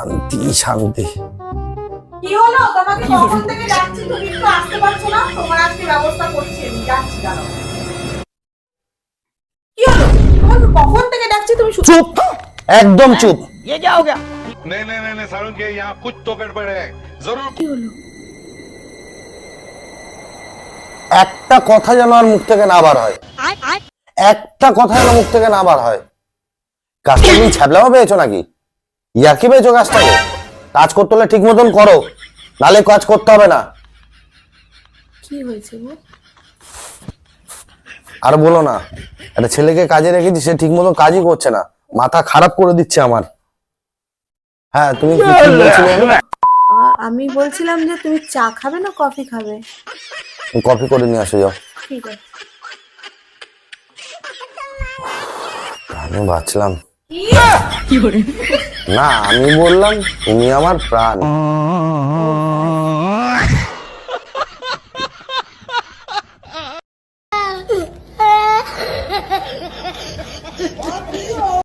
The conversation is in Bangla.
শান্তি শান্তি। কি হলো? তোমাকে কখন থেকে ডাকছি, তুমি একটু আসতে পারছো না? তোমার আজকে ব্যবস্থা করছি, আমি যাচ্ছি। দাঁড়াও। কি হলো? তোমাকে কখন থেকে ডাকছি, তুমি চুপ, একদম চুপ। नहीं नहीं नहीं नहीं सारुण के यहाँ कुछ तो गड़बड़ है जरूर। কি হলো? একটা কথা যেন আর মুখ থেকে না বার হয়, একটা কথা যেন মুখ থেকে না বার হয়। কাজটা কি ছ্যাবলামো পেয়েছো নাকি? ইয়ার্কি পেয়েছো কাজটাকে? কাজ করতে হলে ঠিক মতন করো, নালে কাজ করতে হবে না। কি হয়েছে গো? আর বলো না, একটা ছেলেকে কাজে রেখেছি, সে ঠিক মতন কাজই করছে না, মাথা খারাপ করে দিচ্ছে আমার। হ্যাঁ, তুমি কি বলছিলে? আমি বলছিলাম যে তুমি চা খাবে না কফি খাবে? কফি করে নিয়ে আসো, যাও। ঠিক আছে। আমি ভাবছিলাম না, আমি বললাম তুমি আমার প্রাণ।